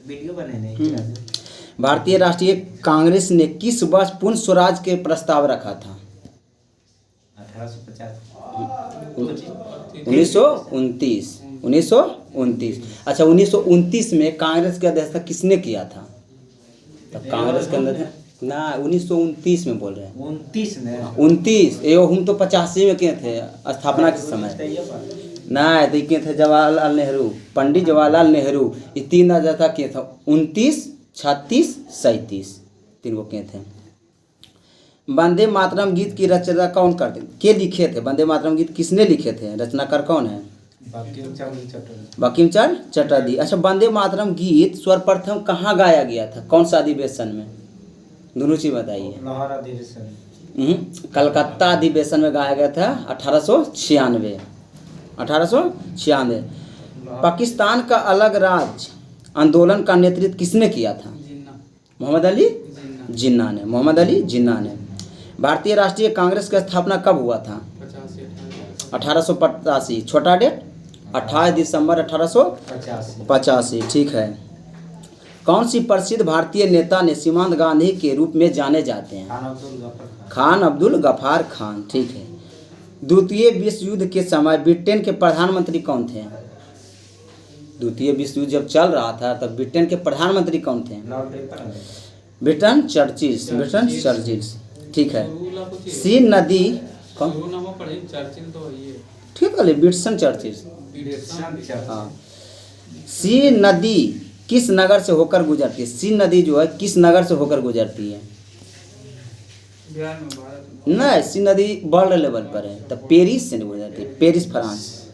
Video बने भारतीय राष्ट्रीय कांग्रेस ने किस वर्ष पूर्ण स्वराज के प्रस्ताव रखा था? 1850। 1929। 1929। अच्छा, 1929 में कांग्रेस की अध्यक्षता किसने किया था? तब कांग्रेस के अंदर ना 1929 में बोल रहे हैं। 29 ने 29 एगो हम तो 85 में किए थे स्थापना के समय। ना तो किए थे जवाहरलाल नेहरू, पंडित जवाहरलाल नेहरू, ये 3 अध्यक्षता किए थे। 29, 36, 37 3 गो किए थे। वंदे मातरम गीत की रचना कौन करते के लिखे थे? वंदे मातरम गीत किसने लिखे थे? रचनाकार कौन है? बंकिम चंद्र चटर्जी। अच्छा, वंदे मातरम गीत सर्वप्रथम कहाँ गाया गया था? कौन सा अधिवेशन में? दोनों चीज बताइए। लाहौर अधिवेशन। कलकत्ता अधिवेशन में गाया गया था 1896। 1896। पाकिस्तान का अलग राज्य आंदोलन का नेतृत्व किसने किया था? मोहम्मद अली जिन्ना ने। मोहम्मद अली जिन्ना ने। भारतीय राष्ट्रीय कांग्रेस की स्थापना कब हुआ था? 1885। छोटा डेट 28 दिसंबर 1885। ठीक है। कौन सी प्रसिद्ध भारतीय नेता ने सीमांत गांधी के रूप में जाने जाते हैं? खान अब्दुल गफ्फार खान। ठीक है। द्वितीय विश्व युद्ध के समय ब्रिटेन के प्रधानमंत्री कौन थे? द्वितीय विश्व युद्ध जब चल रहा था तब ब्रिटेन के प्रधानमंत्री कौन थे? Britain Churchill. ठीक है। सी नदी कौन? ठीक है, ब्रिटन चर्चिल। हाँ। सी नदी किस नगर से होकर गुजरती है? सी नदी जो है किस नगर से होकर गुजरती है? नहीं, सी नदी वर्ल्ड लेवल पर है तो पेरिस से गुजरती है। Paris, France.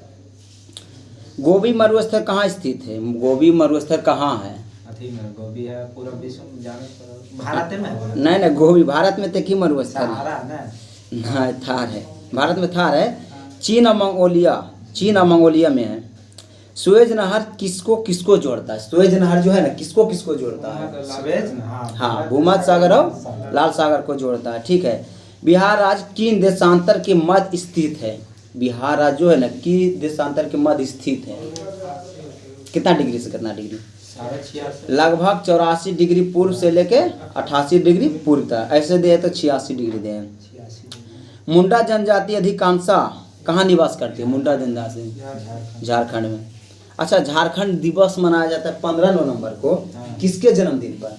गोबी मरुस्थल कहाँ स्थित है? गोबी मरुस्थल कहाँ है? गोबी है पूरा विश्व में भारत में। नहीं, गोबी भारत में तो की मरुस्थल नहीं, थार है। भारत में थार है। चीन और मंगोलिया में है। सुएज नहर किसको किसको जोड़ता है? सुएज नहर जो है ना किसको किसको जोड़ता है? सुएज नहर। हाँ, भूमध्य सागर और लाल सागर को जोड़ता है। ठीक है। बिहार राज्य किन देशांतर के मध्य स्थित है? बिहार राज्य जो है ना किस देशांतर के मध्य स्थित है? कितना डिग्री से कितना डिग्री? लगभग 84 डिग्री पूर्व से लेके 88 डिग्री पूर्व तक। ऐसे दे तो 86 डिग्री दे। मुंडा जनजाति अधिकांशतः कहाँ निवास करती है? मुंडा जनजाति झारखंड में। अच्छा, झारखंड दिवस मनाया जाता है 15 नवंबर को। किसके जन्मदिन पर?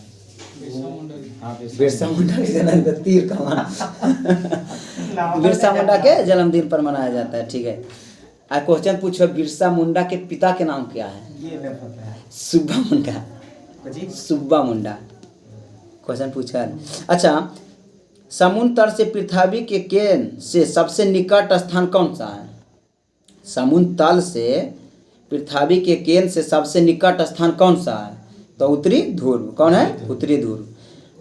बिरसा मुंडा के जन्मदिन पर। तीर कमान बिरसा मुंडा के जन्मदिन पर मनाया जाता है। ठीक है। क्वेश्चन पूछो, बिरसा मुंडा के पिता के नाम क्या है? ये नहीं पता है। सुब्बा मुंडा। क्वेश्चन पूछा है। अच्छा, समुद्र तल से पृथ्वी के केंद्र से सबसे निकट स्थान कौन सा है? समुद्र तल से पृथ्वी के केंद्र से सबसे निकट स्थान कौन सा है? तो उत्तरी ध्रुव। कौन है? उत्तरी ध्रुव।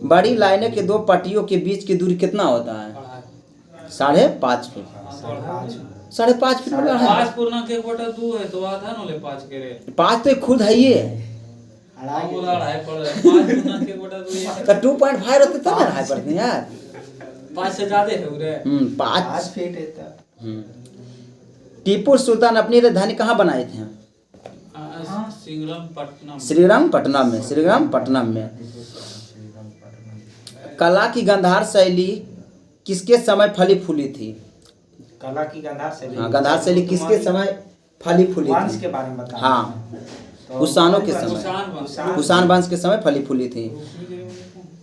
बड़ी लाइनें के दो पट्टियों के बीच की दूरी कितना होता है? 5.5 फीट। 5.5 फीट मतलब है। 5 तो खुद है ये। तो 2.5 रहते तब ना रहा पड़ते यार। 5 से ज्यादा है उरे। 5 फीट है। टीपू सुल्तान अपनी राजधानी कहाँ बनाए थे? श्रीरंगपट्टनम में। कला की गांधार शैली किसके समय फली फूली थी? कला की गांधार शैली। हाँ, गांधार शैली किसके समय फली फूली थी? के बारे में बता। हाँ, कुषाणों के समय। कुषाण वंश के समय फली फूली थी।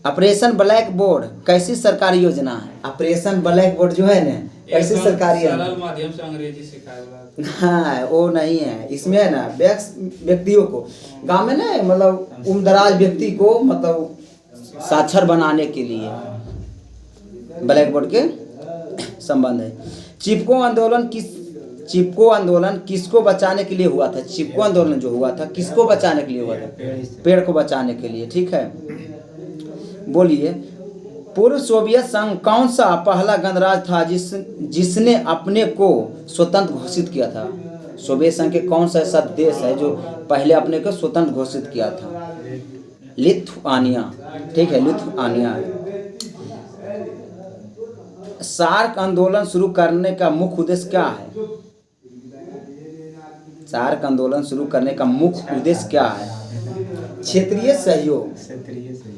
ऑपरेशन ब्लैक बोर्ड कैसी सरकारी योजना है? ऑपरेशन ब्लैक बोर्ड जो है ना कैसी सरकारी है? सरल माध्यम से अंग्रेजी सिखाया। हाँ, वो नहीं है। इसमें है ना व्यक्तियों को गांव में ना मतलब उम्रदराज व्यक्ति को मतलब साक्षर बनाने के लिए ब्लैक बोर्ड के संबंध है। चिपको आंदोलन किसको बचाने के लिए हुआ था? चिपको आंदोलन जो हुआ था किसको बचाने के लिए हुआ था? पेड़ को बचाने के लिए। ठीक है। बोलिए, पूर्व सोवियत संघ कौन सा पहला गणराज्य था जिसने अपने को स्वतंत्र घोषित किया था? सोवियत संघ के कौन सा ऐसा देश है जो पहले अपने को स्वतंत्र घोषित किया था? लिथुआनिया। ठीक है, लिथुआनिया। सार्क आंदोलन शुरू करने का मुख्य उद्देश्य क्या है? सार्क आंदोलन शुरू करने का मुख्य उद्देश्य क्या है? क्षेत्रीय सहयोग। क्षेत्रीय सहयोग।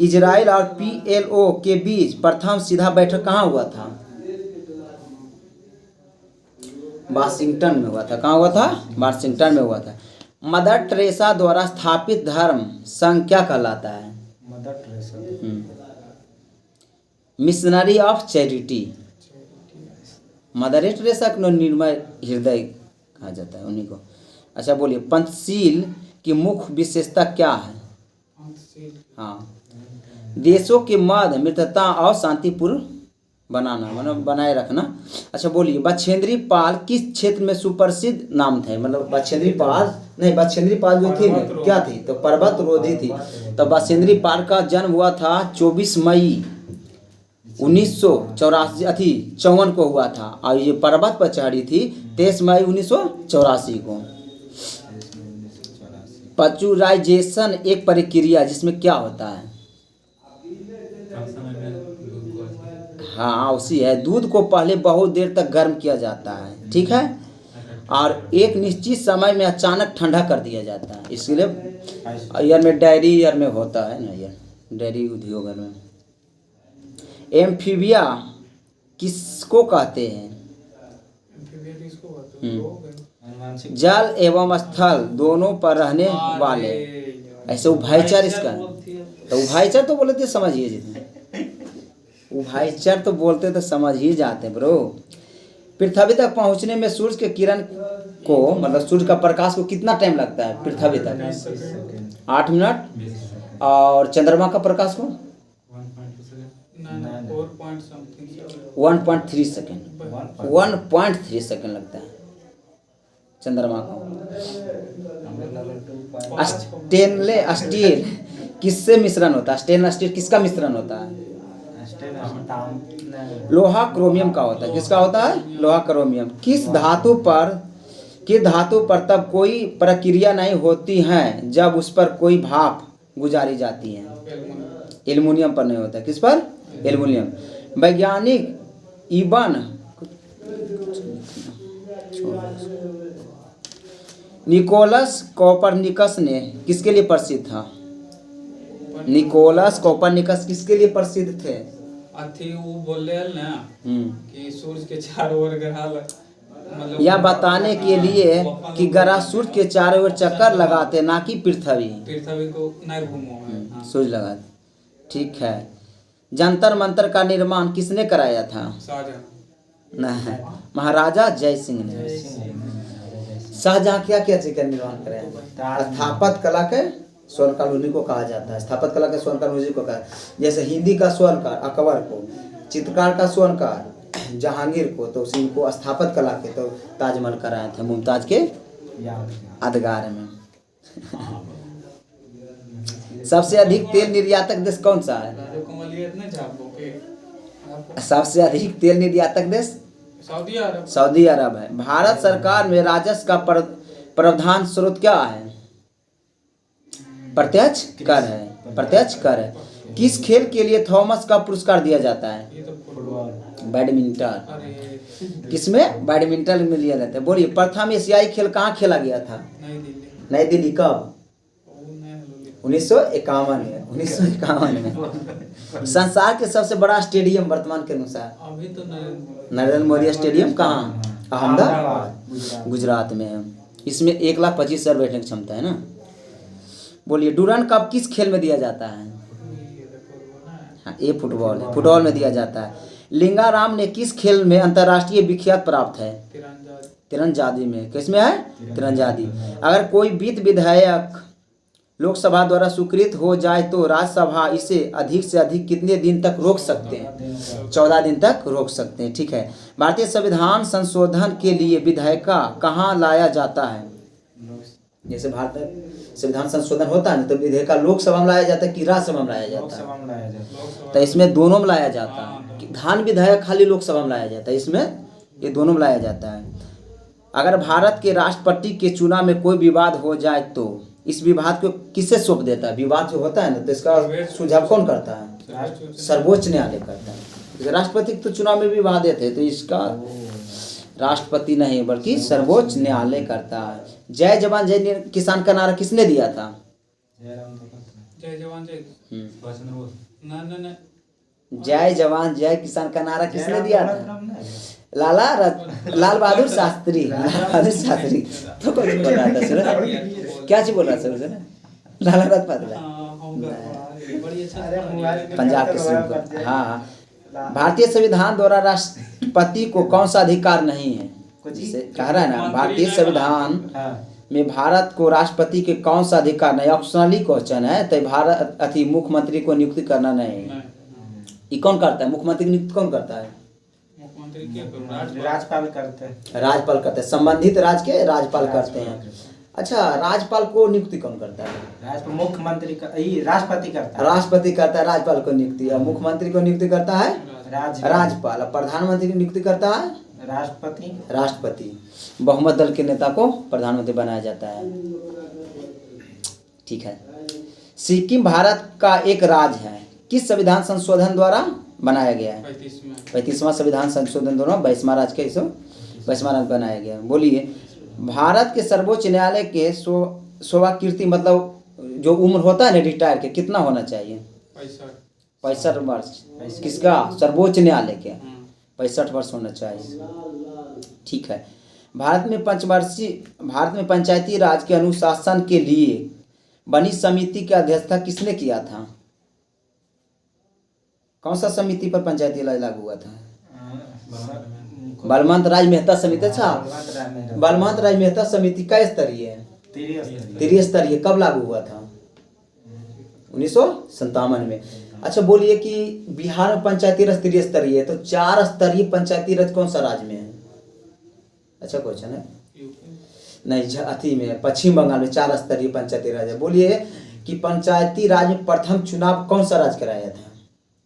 इजराइल और PLO के बीच प्रथम सीधा बैठक कहाँ हुआ था? वाशिंगटन में हुआ था। कहाँ हुआ था? वाशिंगटन में हुआ था। मदर टेरेसा द्वारा स्थापित धर्म संघ क्या कहलाता है? Mother Teresa. Missionary of charity. Mother Teresa को निर्मय हृदय कहा जाता है उन्हीं को। अच्छा बोलिए, पंचशील की मुख्य विशेषता क्या है? हाँ, देशों के मध्य मित्रता और शांतिपूर्ण बनाना, मतलब बनाए रखना। अच्छा बोलिए, बछेंद्री पाल किस क्षेत्र में सुप्रसिद्ध नाम थे? मतलब बछेंद्री पाल जो थी क्या थी? तो पर्वतरोधी थी। तो बछेंद्री पाल का जन्म हुआ था 24 मई 1954 को हुआ था, और ये पर्वत पर चढ़ी थी 23 मई 1984 को। पचुराइजेशन एक प्रक्रिया जिसमें क्या होता है? हाँ उसी है, दूध को पहले बहुत देर तक गर्म किया जाता है, ठीक है, और एक निश्चित समय में अचानक ठंडा कर दिया जाता है। इसलिए ईयर में डेयरी ईयर में होता है ना, ये डेयरी उद्योग में। एम्फीबिया किसको कहते हैं? जल एवं स्थल दोनों पर रहने वाले। ऐसे उभयचर इसका, तो उभयचर तो बोलते समझिए, जितने उभयचर तो बोलते तो समझ ही जाते ब्रो। पृथ्वी तक पहुंचने में सूर्य के किरण को, मतलब सूर्य का प्रकाश को कितना टाइम लगता है पृथ्वी तक? 8 मिनट। और चंद्रमा का प्रकाश को 1.3 सेकेंड। 1.3 सेकेंड लगता है चंद्रमा को। स्टील किससे मिश्रण होता है? स्टेनलेस स्टील किसका मिश्रण होता है? लोहा क्रोमियम का होता है। किसका होता है? लोहा क्रोमियम। किस धातु पर तब कोई प्रक्रिया नहीं होती है जब उस पर कोई भाप गुजारी जाती है? एल्युमिनियम पर नहीं होता। किस पर? एल्युमिनियम। वैज्ञानिक इबन निकोलस कोपरनिकस ने किसके लिए प्रसिद्ध था? निकोलस कोपरनिकस किसके लिए प्रसिद्ध थे? वो बोले ना कि सूर्य के चारों ओर ग्रह, मतलब यह बताने के लिए कि ग्रह सूर्य के चारों ओर चक्कर लगाते, ना कि पृथ्वी को नहीं घूमो सूर्य लगाते। ठीक है। जंतर मंतर का निर्माण किसने कराया था? नहीं, महाराजा जय सिंह ने। शाहजहां क्या चीज का निर्माण कराया? स्थापत्य कला के स्वर्णकार उन्हीं को कहा जाता है। स्थापत्य कला के स्वर्णकार उन्हीं को कहा, जैसे हिंदी का स्वर्णकार अकबर को, चित्रकार का स्वर्णकार जहांगीर को, तो उसी को स्थापत्य कला के तो ताजमहल कराए थे मुमताज के यादगार में। सबसे अधिक तेल निर्यातक देश कौन सा है? सबसे अधिक तेल निर्यातक देश सऊदी अरब है। भारत सरकार में राजस्व का प्रधान स्रोत क्या है? प्रत्यक्ष कर है। प्रत्यक्ष कर है। किस खेल के लिए थॉमस का पुरस्कार दिया जाता है? बैडमिंटन। किसमें? बैडमिंटन में लिया जाता है। बोलिए, प्रथम एशियाई खेल कहाँ खेला गया था? नई दिल्ली। कब? 1951 में। 1951 में। संसार के सबसे बड़ा स्टेडियम वर्तमान के अनुसार? अभी तो नरेंद्र मोदी स्टेडियम कहाँ? अहमदाबाद, गुजरात में है। इसमें 1,25,000 बैठने की क्षमता है ना। बोलिए, डूरांड कप किस खेल में दिया जाता है? हाँ, ये फुटबॉल है। फुटबॉल में दिया जाता है। लिंगाराम ने किस खेल में अंतर्राष्ट्रीय विख्यात प्राप्त है? तीरंदाजी में। किसमें है? तीरंदाजी। अगर कोई विधेयक लोकसभा द्वारा स्वीकृत हो जाए तो राज्यसभा इसे अधिक से अधिक कितने दिन तक रोक सकते हैं? 14 दिन तक रोक सकते हैं। ठीक है। भारतीय संविधान संशोधन के लिए विधेयक कहाँ लाया जाता है? जैसे भारत संविधान संशोधन होता है ना, तो विधेयक लोकसभा में लाया जाता है कि राज्यसभा में लाया जाता है? तो इसमें दोनों में लाया जाता है। धान विधेयक खाली लोकसभा में लाया जाता है, इसमें ये दोनों में लाया जाता है। अगर भारत के राष्ट्रपति के चुनाव में कोई विवाद हो जाए तो इस विवाद को किसे सौंप देता है? विवाद जो होता है ना, तो इसका सुझाव कौन करता है? सर्वोच्च न्यायालय करता है। राष्ट्रपति तो चुनाव में विवाद थे, तो इसका राष्ट्रपति नहीं बल्कि सर्वोच्च न्यायालय करता है। जय जवान जय किसान का नारा किसने दिया था? जय जवान जय ना ना ना जय जवान जय किसान का नारा किसने दिया था? लाल बहादुर शास्त्री। लाल बहादुर शास्त्री तो कोई बोल रहा था सूरज, क्या चीज बोल रहा था सूरज? लाला लाजपत राय, बड़ी अच्छा पंजाब के सिंह। हाँ, भारतीय संविधान द्वारा राष्ट्रपति को कौन सा अधिकार नहीं है? जिसे कह रहा है ना, भारतीय संविधान में भारत को राष्ट्रपति के कौन सा अधिकार नहीं? ऑप्शनली क्वेश्चन है, तो भारत अति मुख्यमंत्री को नियुक्ति करना नहीं। ये कौन करता है? मुख्यमंत्री की नियुक्ति कौन करता है? मुख्यमंत्री क्या करूं? राज्यपाल करते हैं। राज्यपाल करते हैं, संबंधित राज्य के राज्यपाल करते हैं। अच्छा, राज्यपाल को नियुक्ति कौन करता है? मुख्यमंत्री का राष्ट्रपति करता है। राष्ट्रपति करता है राज्यपाल को नियुक्ति, और मुख्यमंत्री को नियुक्ति करता है राज्यपाल, और प्रधानमंत्री की नियुक्ति करता है राष्ट्रपति। बहुमत दल के नेता को प्रधानमंत्री बनाया जाता है। ठीक है। सिक्किम भारत का एक राज्य है, किस संविधान संशोधन द्वारा बनाया गया है? 35वां संविधान संशोधन द्वारा 22वां राज्य के 22वां राज्य बनाया गया है। बोलिए, भारत के सर्वोच्च न्यायालय के सेवाकीर्ति मतलब जो उम्र होता है ना रिटायर के, कितना होना चाहिए? 65 वर्ष। किसका? सर्वोच्च न्यायालय के 65 वर्ष होना चाहिए। ठीक है। भारत में पंचायती राज के अनुशासन के लिए बनी समिति की अध्यक्षता किसने किया था? कौन सा समिति पर पंचायती राज लागू हुआ था? बलवंत राज मेहता समिति। अच्छा, बलवंत राज मेहता समिति का स्तरीय है? त्रिस्तरीय। कब लागू हुआ था? 1957 में। अच्छा, बोलिए कि बिहार में पंचायती राज त्रिस्तरीय है, तो 4 स्तरीय पंचायती राज कौन सा राज्य में है? अच्छा क्वेश्चन है। नहीं, अथी में पश्चिम बंगाल में 4 स्तरीय पंचायती राज है। बोलिए कि पंचायती राज में प्रथम चुनाव कौन सा राज्य कराया था?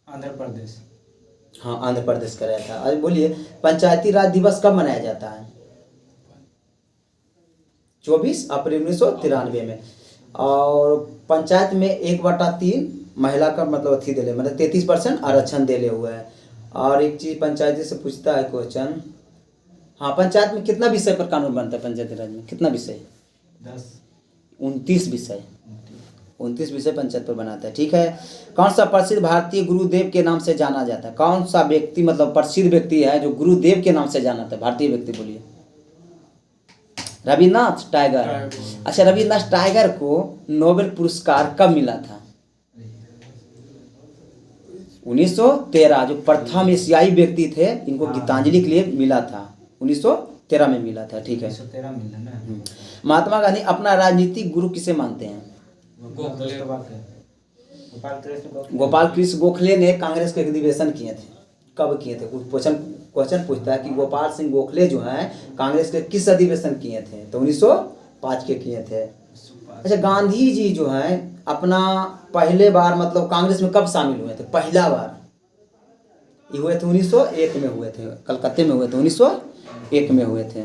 आंध्र प्रदेश। हाँ, आंध्र प्रदेश कराया था। आज बोलिए, पंचायती राज दिवस कब मनाया जाता है? 24 अप्रैल 1993 में। और पंचायत में 1/3 महिला का मतलब अथी दिले, मतलब 33% आरक्षण दिले हुआ है। और एक चीज पंचायती से पूछता है क्वेश्चन, हाँ, पंचायत में कितना विषय पर कानून बनता है? पंचायती राज में कितना विषय? 29 विषय। 29 विषय पंचायत पर बनाता है। ठीक है। कौन सा प्रसिद्ध भारतीय गुरुदेव के नाम से जाना जाता है? कौन सा व्यक्ति मतलब प्रसिद्ध व्यक्ति है जो गुरुदेव के नाम से जाना जाता है? भारतीय व्यक्ति बोलिए। रविन्द्रनाथ टैगोर। अच्छा, रविन्द्रनाथ टैगोर को नोबेल पुरस्कार कब मिला था? 1913। जो प्रथम एशियाई व्यक्ति थे, इनको गीतांजलि के लिए मिला था, 1913 में मिला था। ठीक है। 1913 मिला ना। महात्मा गांधी अपना राजनीतिक गुरु किसे मानते हैं? गोपाल कृष्ण गोखले ने कांग्रेस के अधिवेशन किए थे। कब किए थे? क्वेश्चन पूछता है कि गोपाल सिंह गोखले जो हैं कांग्रेस के किस अधिवेशन किए थे? तो 1905 के किए थे। अच्छा, गांधी जी जो हैं अपना पहले बार मतलब कांग्रेस में कब शामिल हुए थे? पहला बार ये हुए थे 1901 में हुए थे, कलकत्ते में हुए थे, 1901 में हुए थे।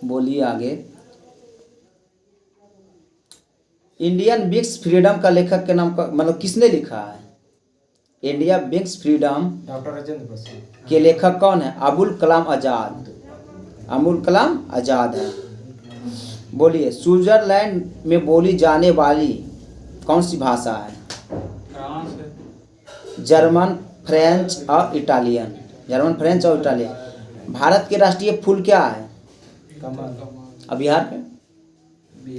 बोलिए आगे। इंडियन बिक्स फ्रीडम का लेखक के नाम का मतलब किसने लिखा है? India बिक्स freedom doctor Rajendra Prasad के लेखक कौन है? अबुल कलाम आजाद। अबुल कलाम आजाद है। बोलिए, स्विट्जरलैंड में बोली जाने वाली कौन सी भाषा है? जर्मन, फ्रेंच और इटालियन। जर्मन, फ्रेंच और इटालियन। भारत के राष्ट्रीय फूल क्या है? कमल। अब बिहार के?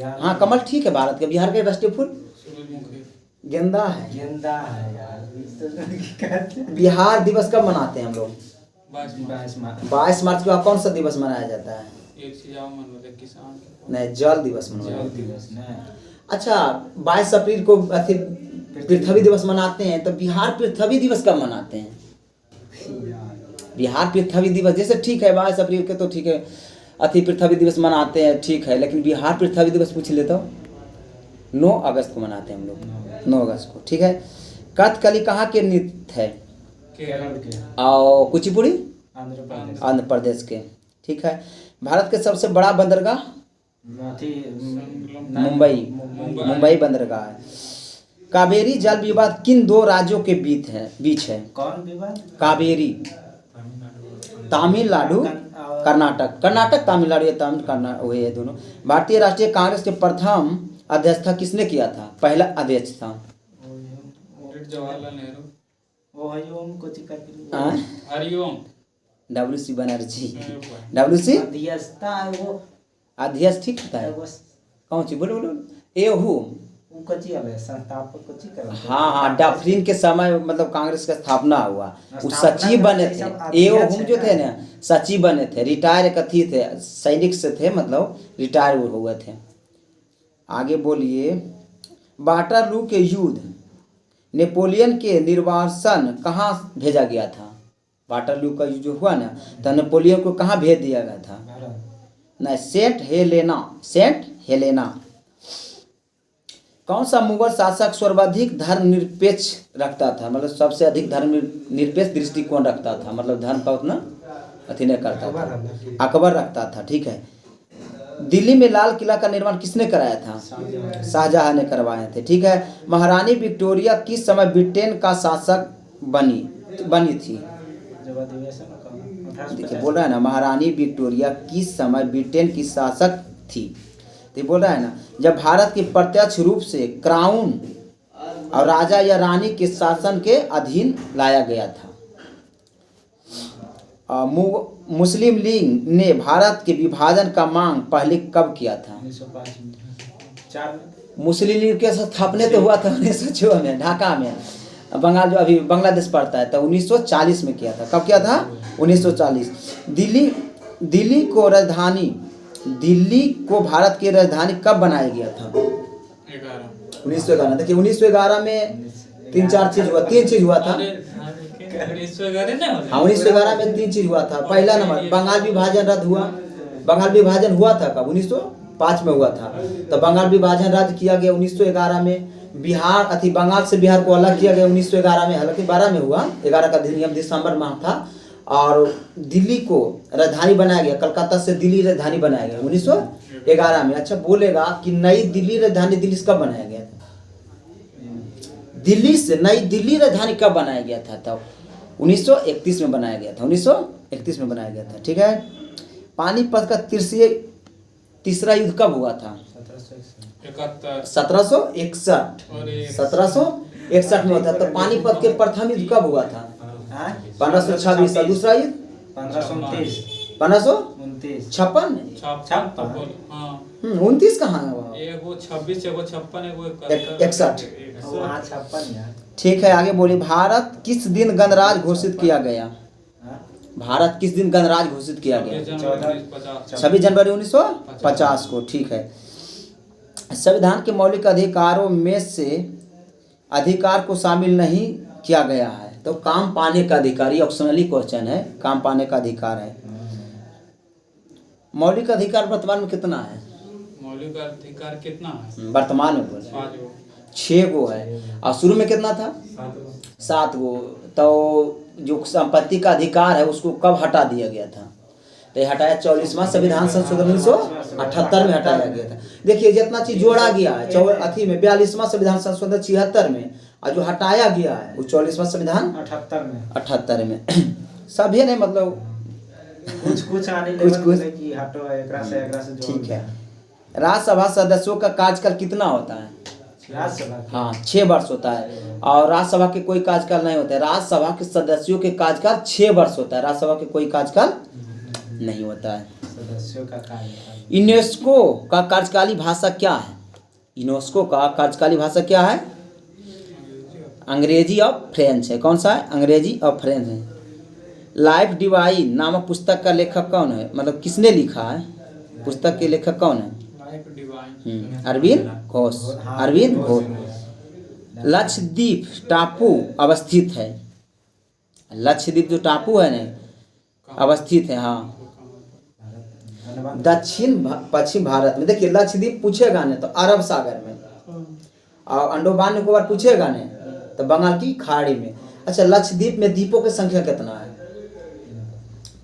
हाँ, कमल ठीक है भारत के। बिहार के राष्ट्रीय फूल गेंदा है। गेंदा है यार। बिहार दिवस कब मनाते हैं हम लोग? 22 मार्च को कौन सा दिवस मनाया जाता है? नहीं, जल दिवस मनाया जाता है। अच्छा, 22 अप्रैल को पृथ्वी दिवस मनाते हैं, तो बिहार पृथ्वी दिवस कब मनाते हैं? बिहार पृथ्वी दिवस जैसे ठीक है 22 अप्रैल के, तो ठीक है पृथ्वी दिवस मनाते हैं, ठीक है, लेकिन बिहार पृथ्वी दिवस पूछ लेता हूँ। 9 अगस्त को मनाते हैं हम लोग, 9 अगस्त को। ठीक है। कथकली कहाँ के नृत्य है? केरल के। और कुचिपुड़ी आंध्र प्रदेश के। ठीक है। भारत के सबसे बड़ा बंदरगाह? मुंबई बंदरगाह है। कावेरी जल विवाद किन 2 राज्यों के बीच है? कौन विवाद? कावेरी तमिलनाडु कर्नाटक, कर्नाटक तमिलनाडु या तमिल कर्नाटक वही है दोनों। भारतीय राष्ट्रीय कांग्रेस के प्रथम अध्यक्षता किसने किया था? पहला अध्यक्ष था पंडित जवाहरलाल नेहरू। वो हरिओम को चिकर हरिओम WC बनर्जी। WC अध्यक्षता है वो अध्यक्ष ठीक होता है। कौन सी बोलो बोलो एहू वो कच्ची है संस्थापक को चिकर। हाँ डफरिन के समय मतलब कांग्रेस का स्थापना हुआ, वो सचिव बने थे। एहू जो थे ना सचिव बने थे, रिटायर कथी थे, सैनिक से थे, मतलब रिटायर हुए थे। आगे बोलिए, वाटरलू के युद्ध नेपोलियन के निर्वासन कहाँ भेजा गया था? वाटरलू का युद्ध जो हुआ ना तो नेपोलियन को कहाँ भेज दिया गया था? नहीं, सेंट हेलेना। कौन सा मुगल शासक सर्वाधिक धर्मनिरपेक्ष रखता था? मतलब सबसे अधिक धर्मनिरपेक्ष दृष्टिकोण रखता था, मतलब धर्म का उतना अथी नहीं करता था। अकबर रखता था, ठीक है। दिल्ली में लाल किला का निर्माण किसने कराया था? शाहजहां ने करवाए थे, ठीक है। महारानी विक्टोरिया किस समय ब्रिटेन का शासक बनी थी? देखिए बोल रहा है ना, महारानी विक्टोरिया किस समय ब्रिटेन की शासक थी, तो बोल रहा है ना जब भारत की प्रत्यक्ष रूप से क्राउन और राजा या रानी के शासन के अधीन लाया गया था। मुस्लिम लीग ने भारत के विभाजन का मांग पहले कब किया था? 1905 मुस्लिम लीग के स्थापना तो हुआ था 1906 में ढाका में, बंगाल जो अभी बांग्लादेश पड़ता है, तो 1940 में किया था। कब किया था? 1940। दिल्ली को भारत की राजधानी कब बनाया गया था? 1911। देखिए 1911 में तीन चीज हुआ था। 1911 में 3 चीज हुआ था। पहला नंबर बंगाल विभाजन रद्द हुआ। बंगाल विभाजन हुआ था कब? 1905 में हुआ था। तो बंगाल विभाजन रद्द किया गया 1911 में। बंगाल से बिहार को अलग किया गया 1911 में, हालांकि 12 में हुआ, 11 का अधिनियम दिसंबर माह था। और दिल्ली को राजधानी बनाया गया, कलकत्ता से दिल्ली राजधानी बनाया गया 1911 में। अच्छा बोलेगा कि नई दिल्ली राजधानी दिल्ली से कब बनाया गया था? दिल्ली से नई दिल्ली राजधानी कब बनाया गया था? तब 1931 में बनाया गया था। 1931 में बनाया गया था, ठीक है। पानीपत का तीसरा युद्ध कब हुआ था? 1761 में होता। तो पानीपत के प्रथम युद्ध कब हुआ था? 1526। और दूसरा युद्ध 1529 29 कहाँ है? 26 56 61। ठीक है, आगे बोलिए। भारत किस दिन गणराज्य घोषित किया गया? भारत किस दिन गणराज्य घोषित किया गया? 26 जनवरी 1950 को, ठीक है। संविधान के मौलिक अधिकारों में से अधिकार को शामिल नहीं किया गया है, तो काम पाने का अधिकार, ये ऑप्शनली क्वेश्चन है, काम पाने का अधिकार है। मौलिक अधिकार वर्तमान में कितना है? मौलिक अधिकार कितना है वर्तमान में? बोले 6 गो है। और शुरू में कितना था? 7 गो। तो जो संपत्ति का अधिकार है उसको कब हटा दिया गया था? तो ये हटाया 44वां संविधान संशोधन 1978 में हटाया गया था। देखिए जितना चीज जोड़ा गया है 42वां संविधान संशोधन 76 में, और जो हटाया गया है वो 44वां संविधान 78 में। सभी ने मतलब कुछ आने कुछ कि हटो एकरा से ठीक है। राज्यसभा सदस्यों का कार्यकाल कितना होता है? हाँ 6 वर्ष होता है। और राज्यसभा के कोई कार्यकाल नहीं होता है। राज्यसभा के सदस्यों के कार्यकाल 6 वर्ष होता है, राज्यसभा के कोई कार्यकाल नहीं होता है। सदस्यों का कार्यकाल। यूनेस्को का कार्यकाली भाषा क्या है? यूनेस्को का कार्यकाली भाषा क्या है? अंग्रेजी और फ्रेंच है। कौन सा है? अंग्रेजी और फ्रेंच है। लाइफ डिवाइन नामक पुस्तक का लेखक कौन है? मतलब किसने लिखा है? पुस्तक के लेखक कौन है? अरविंद घोष। अरविंद घोष। लक्षद्वीप टापू अवस्थित है। लक्षद्वीप जो टापू है ना अवस्थित है, हाँ दक्षिण पश्चिम भारत में। देखिए लक्षद्वीप पूछेगा ने तो अरब सागर में, और अंडमान निकोबार पूछेगा ने तो बंगाल की खाड़ी में। अच्छा लक्षद्वीप में द्वीपों की संख्या कितना है?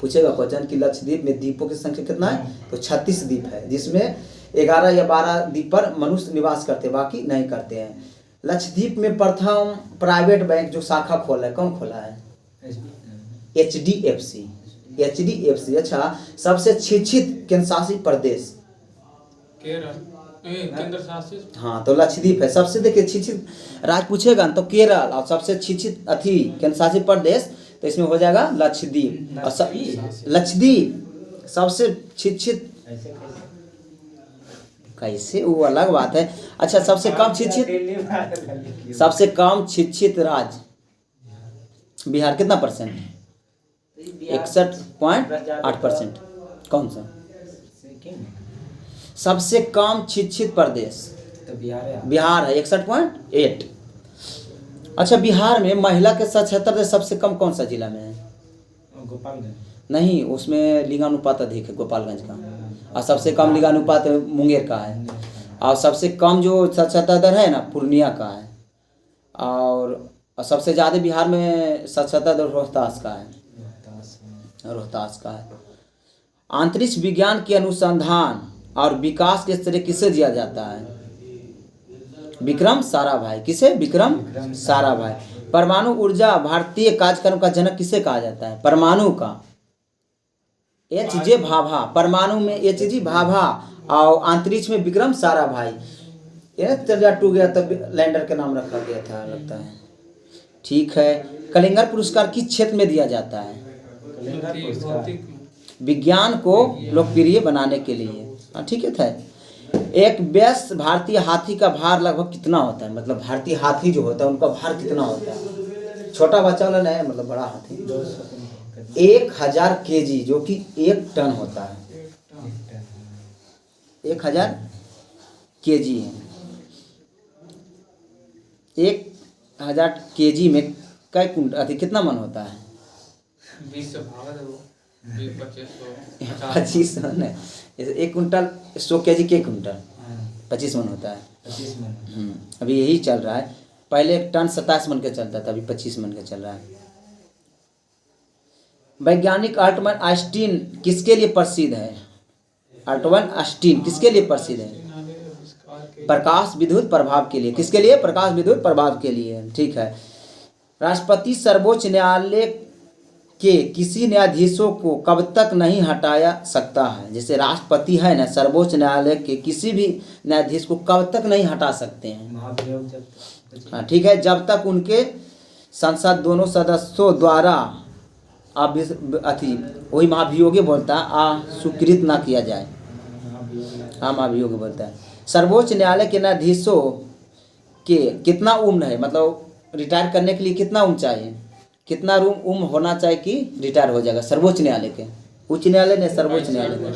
पूछेगा क्वेश्चन कि लक्षद्वीप में द्वीपों की संख्या कितना है, तो 36 द्वीप है, जिसमें 11 या 12 द्वीप पर मनुष्य निवास करते हैं, बाकी नहीं करते हैं। लक्षद्वीप में प्रथम प्राइवेट बैंक जो शाखा खोला है, कौन खोला है? HDFC। HDFC। अच्छा, सबसे शिक्षित केंद्र शासित प्रदेश? केरल, केंद्र शासित। हाँ, तो लक्षद्वीप है। सबसे देखिए शिक्षित राज्य पूछेगा न तो केरल, और सबसे शिक्षित अथी केंद्र शासित प्रदेश तो इसमें हो जाएगा लक्षद्वीप। और लक्षद्वीप सबसे शिक्षित ऐसे कैसे? कैसे, वो अलग बात है। अच्छा, सबसे कम शिक्षित राज्य बिहार कितना %? 61.8%। कौन सा? सबसे कम शिक्षित प्रदेश तो बिहार है। बिहार है 61.8। अच्छा, बिहार में महिला के साक्षरता दर सबसे कम कौन सा जिला में है? गोपालगंज। नहीं, उसमें लिंगानुपात अधिक है गोपालगंज का, और सबसे कम लिंगानुपात मुंगेर का है, और सबसे कम जो साक्षरता दर है ना पूर्णिया का है, और सबसे ज़्यादा बिहार में साक्षरता दर रोहतास का है। रोहतास का है। अंतरिक्ष विज्ञान के अनुसंधान और विकास के श्रेय किसे दिया जाता है? विक्रम साराभाई। किसे? विक्रम साराभाई। परमाणु ऊर्जा भारतीय कार्यक्रम का जनक किसे कहा जाता है? परमाणु का HJ भाभा। परमाणु में HG भाभा, और अंतरिक्ष में विक्रम साराभाई। ये चर्चा टूट गया तब लैंडर के नाम रखा गया था लगता है। ठीक है। कलिंगर पुरस्कार किस क्षेत्र में दिया जाता है? विज्ञान को लोकप्रिय बनाने के लिए। हाँ, ठीक है था। एक वयस्क भारतीय हाथी का भार लगभग कितना होता है? मतलब भारतीय हाथी जो होता है उनका भार कितना होता है? छोटा बच्चा वाला नहीं, मतलब बड़ा हाथी। 1000 kg, जो कि 1 टन होता है। 1000 kg है। 1000 kg में कै कुंटल कितना मन होता है? 20 से भागा दे वो, 25 मन है। 1 कुंटल 100 kg के कुंटल 25 मन होता है। 25 मन। अभी यही चल रहा है। पहले 1 टन 27 मन का चलता था, अभी 25 मन का चल रहा है। वैज्ञानिक अल्बर्ट आइंस्टीन किसके लिए प्रसिद्ध है? अल्बर्ट आइंस्टीन किसके लिए प्रसिद्ध है? प्रकाश विद्युत प्रभाव के लिए। किसके लिए? प्रकाश विद्युत प्रभाव के लिए। ठीक है। राष्ट्रपति सर्वोच्च न्यायालय के किसी न्यायाधीशों को कब तक नहीं हटाया सकता है? जैसे राष्ट्रपति है ना, सर्वोच्च न्यायालय के किसी भी न्यायाधीश को कब तक नहीं हटा सकते हैं? महाभियोग जब। हाँ, ठीक है। जब तक उनके संसद दोनों सदस्यों द्वारा वही महाभियोगी बोलता है, स्वीकृत ना किया जाए। हाँ, महाभियोगी बोलता है। सर्वोच्च न्यायालय के न्यायाधीशों के कितना उम्र है? मतलब रिटायर करने के लिए कितना उम्र चाहिए? कितना उम्र होना चाहिए कि रिटायर हो जाएगा? सर्वोच्च न्यायालय के, उच्च न्यायालय ने, सर्वोच्च न्यायालय के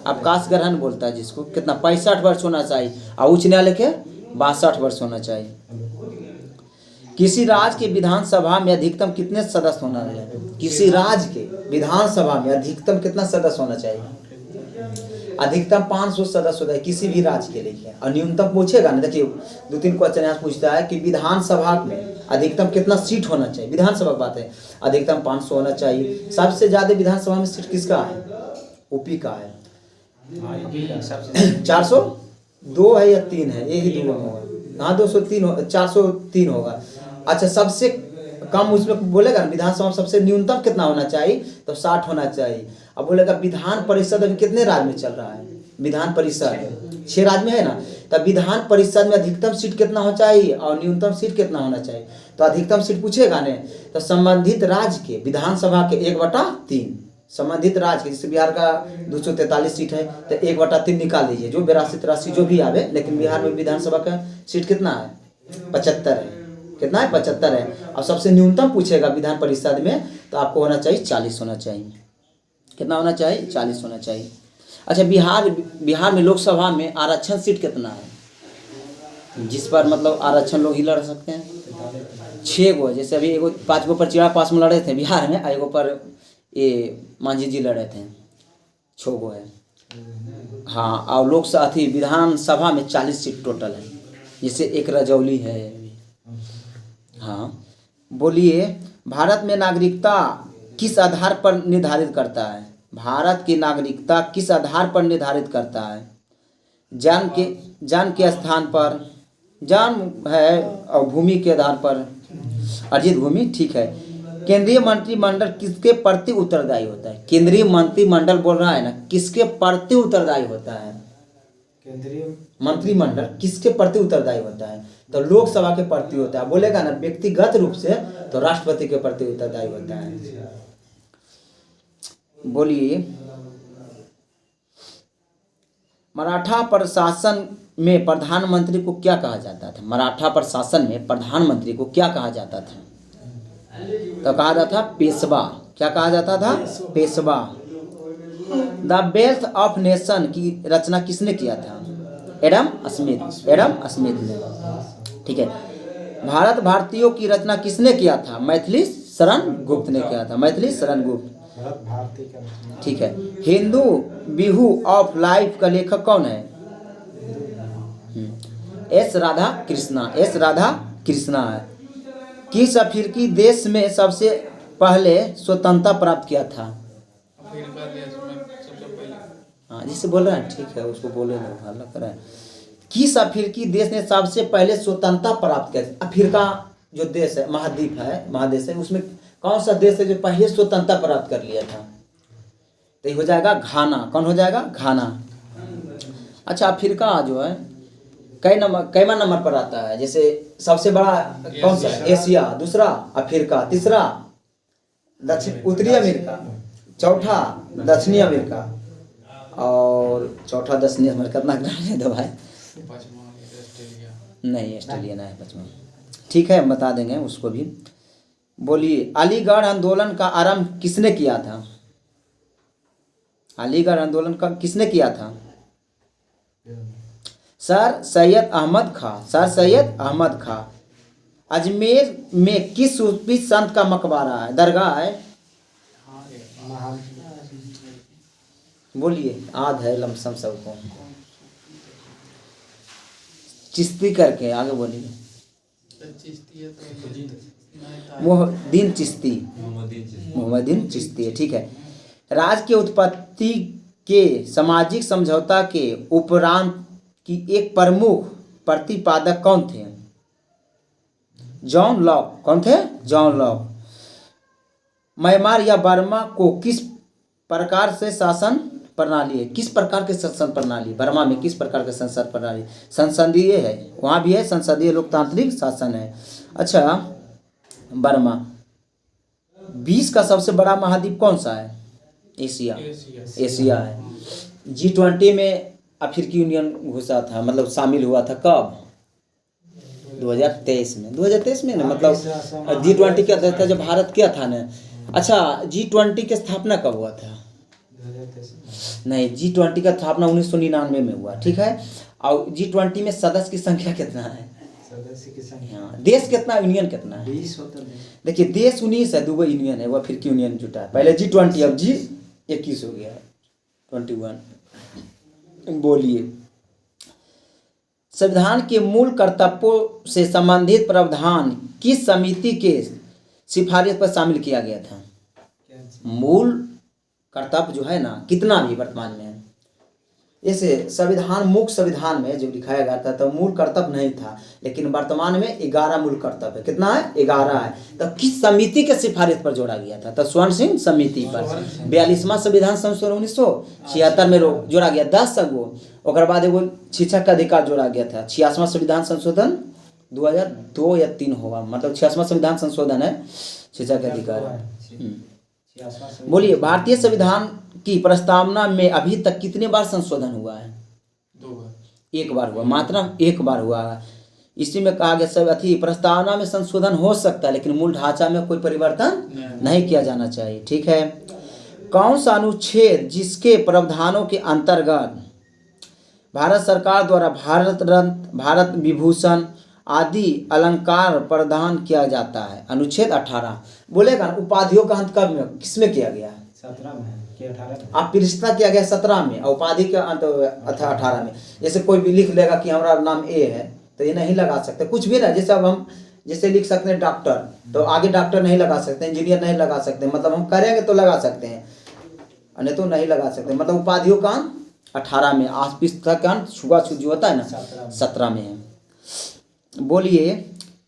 अवकाश ग्रहण बोलता है जिसको, कितना 65 वर्ष होना चाहिए, और उच्च न्यायालय के 62 वर्ष होना चाहिए। किसी राज्य के विधानसभा में अधिकतम कितने सदस्य होना चाहिए? किसी राज्य के विधानसभा में अधिकतम कितना सदस्य होना चाहिए? अधिकतम 500 सदस्य होता है किसी भी राज्य के लिए। और न्यूनतम पूछेगा ना, देखिए 2-3 क्वेश्चन यहाँ पूछता है कि विधानसभा में अधिकतम कितना सीट होना चाहिए? विधानसभा की बात है, अधिकतम 500 होना चाहिए। सबसे ज़्यादा विधानसभा में सीट किसका है? यूपी का है। 402 है या 3 है? यही 2 होगा। हाँ, 203 403 होगा। अच्छा, सबसे कम उसमें बोलेगा ना विधानसभा में सबसे न्यूनतम कितना होना चाहिए? तो 60 होना चाहिए। अब बोलेगा विधान परिषद अभी कितने राज्य में चल रहा है? विधान परिषद 6 राज्य में है ना, तब विधान परिषद में अधिकतम सीट कितना होना चाहिए और न्यूनतम सीट कितना होना चाहिए? तो अधिकतम सीट पूछेगा ने, तो संबंधित राज्य के विधानसभा के 1/3, संबंधित राज्य के, जैसे बिहार का 243 सीट है तो 1/3 निकाल लीजिए, जो 82-83 जो भी आवे। लेकिन बिहार में विधानसभा का सीट कितना है? 75 है। कितना है? 75 है। और सबसे न्यूनतम पूछेगा विधान परिषद में, तो आपको होना चाहिए 40 होना चाहिए। कितना होना चाहिए? 40 होना चाहिए। अच्छा, बिहार में लोकसभा में आरक्षण सीट कितना है, जिस पर मतलब आरक्षण लोग ही लड़ सकते हैं? 6 गो। जैसे अभी 5 गो पर चिराग पासवान लड़े थे बिहार में, 1 गो पर ये मांझी जी लड़े थे, 6 गो है। हाँ, और लोकसभा विधानसभा में 40 सीट टोटल है, जैसे एक रजौली है। हाँ, बोलिए, भारत में नागरिकता किस आधार पर निर्धारित करता है? भारत की नागरिकता किस आधार पर निर्धारित करता है? जन्म के स्थान पर, जन्म है, और भूमि के आधार पर, अर्जित भूमि। ठीक है। केंद्रीय मंत्रिमंडल किसके प्रति उत्तरदायी होता है? केंद्रीय मंत्रिमंडल बोल रहा है ना, किसके प्रति उत्तरदायी होता है? केंद्रीय मंत्रिमंडल किसके प्रति उत्तरदायी होता है? तो लोकसभा के प्रति होता है। बोलेगा ना व्यक्तिगत रूप से तो राष्ट्रपति के प्रति उत्तरदायी होता है। बोलिए, मराठा प्रशासन में प्रधानमंत्री को क्या कहा जाता था? मराठा प्रशासन में प्रधानमंत्री को क्या कहा जाता था? तो कहा जाता था पेशवा। क्या कहा जाता था? Peshwa. The wealth of nation की रचना किसने किया था? Adam Smith. एडम स्मिथ ने। ठीक है। भारत भारतीयों की रचना किसने किया था? मैथिली शरण गुप्त ने किया था। मैथिली शरण गुप्त। भारती का रचना। ठीक है। हिंदू बिहू ऑफ लाइफ का लेखक कौन है? एस राधा कृष्णा। एस राधा कृष्णा है। किस अफ्रीकी देश में सबसे पहले स्वतंत्रता प्राप्त किया था? अफ्रीका देश में सबसे पहले। हाँ, जिससे बोल रहे हैं ठीक है, उसको बोले हल्ला कर रहे हैं। किस अफ्रीकी देश ने सबसे पहले स्वतंत्रता प्राप्त किया? अफ्रीका जो देश है, महाद्वीप है, महादेश है, उसमें कौन सा देश है जो पहले स्वतंत्रता प्राप्त कर लिया था? तो ये हो जाएगा घाना। कौन हो जाएगा? घाना। अच्छा, अफ्रीका जो है कैवा नंबर पर आता है? जैसे सबसे बड़ा कौन सा? एशिया। दूसरा अफ्रीका। तीसरा दक्षिण उत्तरी अमेरिका। चौथा दक्षिणी अमेरिका। और चौथा दक्षिणी अमेरिका। कितना ग्रह दो भाई? पांचवा ऑस्ट्रेलिया। नहीं, ऑस्ट्रेलिया नहीं है पांचवा। ठीक है, हम बता देंगे उसको भी। बोलिए, अलीगढ़ आंदोलन का आरंभ किसने किया था? अलीगढ़ आंदोलन का किसने किया था? सर सैयद अहमद खां। सर सैयद अहमद खां। अजमेर में किस सूफी संत का मकबरा है, दरगाह है? बोलिए, याद है लमसम सबको। चिश्ती करके आगे बोलिए। मोहद्दीन चिश्ती। मोहम्मदीन चिश्ती है। ठीक है। राज्य के उत्पत्ति के सामाजिक समझौता के उपरांत की एक प्रमुख प्रतिपादक कौन थे? John Locke. कौन थे? John Locke. म्यांमार या बर्मा को किस प्रकार से शासन प्रणाली है? किस प्रकार के शासन प्रणाली बर्मा में? किस प्रकार के संसद प्रणाली? संसदीय है, वहाँ भी है संसदीय लोकतांत्रिक शासन है। अच्छा, बर्मा। 20 का सबसे बड़ा महाद्वीप कौन सा है? एशिया। एशिया है। G20 में अफ्रीकी यूनियन घुसा था, मतलब शामिल हुआ था कब? 2023 में। 2023 में ना, मतलब G20 क्या था जब भारत क्या था ना। अच्छा, G20 की स्थापना कब हुआ था? नहीं, G20 का स्थापना 1999 में हुआ। ठीक है। और G20 में सदस्य की संख्या कितना है? सदस्य की संख्या। देश कितना, यूनियन कितना है? 20 होता है। देखिए, देश 19 है, दुबई यूनियन है, वो अफ्रीकी यूनियन जुटा है। पहले G20, अब G21 हो गया, 21। बोलिए, संविधान के मूल कर्तव्यों से संबंधित प्रावधान किस समिति के सिफारिश पर शामिल किया गया था? मूल कर्तव्य जो है ना, कितना भी वर्तमान में है, ऐसे संविधान, मुख्य संविधान में जो लिखाया गया था तो मूल कर्तव्य नहीं था, लेकिन वर्तमान में 11 मूल कर्तव्य है। कितना है? 11 है। तो किस समिति के सिफारिश पर जोड़ा गया था? तो स्वर्ण सिंह समिति पर। 42वां संविधान संशोधन 1976 में जोड़ा गया 10 गो। और बाद एगो शिक्षक का अधिकार जोड़ा गया था। 86वां संविधान संशोधन 2002 या 3 होगा, मतलब 86वां संविधान संशोधन है शिक्षा का अधिकार। बोलिए, भारतीय संविधान की प्रस्तावना में अभी तक कितने बार संशोधन हुआ है? 2 बार। 1 बार हुआ, मात्र 1 बार हुआ है। इसी में कहा गया सब प्रस्तावना में संशोधन हो सकता है, लेकिन मूल ढांचा में कोई परिवर्तन नहीं किया जाना चाहिए। ठीक है। कौन सा अनुच्छेद जिसके प्रावधानों के अंतर्गत भारत सरकार द्वारा भारत रत्न, भारत विभूषण आदि अलंकार प्रदान किया जाता है? अनुच्छेद 18। बोलेगा ना, उपाधियों का अंत कब में, किसमें किया गया है? 17 में कि 18 में? आप पिरिष्ता किया गया 17 में और उपाधि का अंत 18 में। जैसे कोई भी लिख लेगा कि हमारा नाम ए है तो ये नहीं लगा सकते कुछ भी ना। जैसे अब हम जैसे लिख सकते हैं डॉक्टर, तो आगे डॉक्टर नहीं लगा सकते, इंजीनियर नहीं लगा सकते, मतलब हम करेंगे तो लगा सकते हैं, नहीं तो नहीं लगा सकते। मतलब उपाधियों का अंत 18 में, अस्पृश्यता का अंत छुआछूत जो होता है ना 17 में है। बोलिए,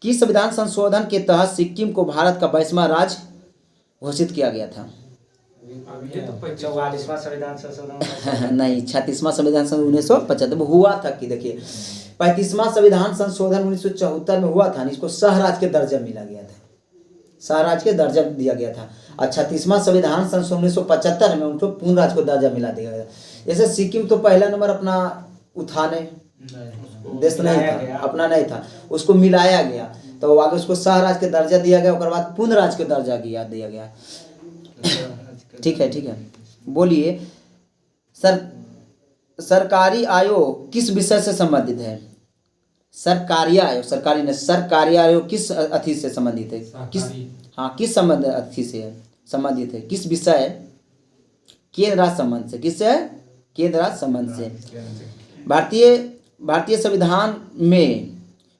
किस संविधान संशोधन के तहत सिक्किम को भारत का 22वां राज्य घोषित किया गया था? अब ये तो 44वां संविधान संशोधन नहीं, 36वां संविधान संशोधन 1975 में हुआ था। कि देखिए 35वां संविधान संशोधन 1974 में हुआ था, इसको सहराज के दर्जा मिला गया था, सहराज के दर्जा दिया गया था। और 36वां संविधान संशोधन 1975 में उनको पूर्ण राज्य को दर्जा मिला दिया गया। जैसे सिक्किम तो पहला नंबर अपना उठाने देश नहीं था, अपना नहीं था, उसको मिलाया गया तो आगे उसको सहराज के दर्जा दिया गया, उसके बाद पूर्ण राज्य के दर्जा दिया गया। ठीक है, ठीक है। बोलिए, सरकारी आयोग किस विषय से संबंधित है? सरकारी आयोग, सरकारी ने सरकारी आयोग किस अथी से संबंधित है? किस, हाँ, किस संबंध अथी से संबंधित है? किस विषय? केंद्र राज्य संबंध से। किससे है? केंद्र राज्य संबंध से। भारतीय संविधान में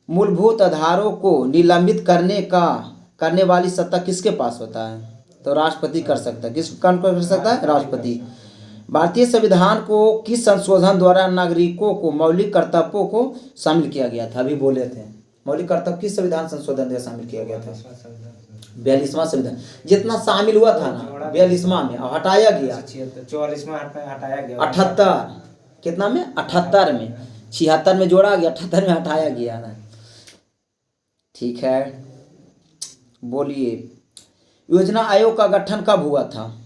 मूलभूत आधारों को निलंबित करने वाली सत्ता किसके पास होता है? तो राष्ट्रपति कर सकता है। किस कौन कर सकता है? राष्ट्रपति। भारतीय संविधान को किस संशोधन द्वारा नागरिकों को मौलिक कर्तव्यों को शामिल किया गया था? अभी बोले थे मौलिक कर्तव्य किस संविधान संशोधन द्वारा शामिल किया गया था? 42वां संविधान। जितना शामिल हुआ था ना 42वां में, अब हटाया गया 44वां हटाया गया 78, कितना में? 78 में, 76 में जोड़ा गया, 78 में हटाया गया ना। ठीक है, बोलिए, योजना आयोग का गठन कब हुआ था?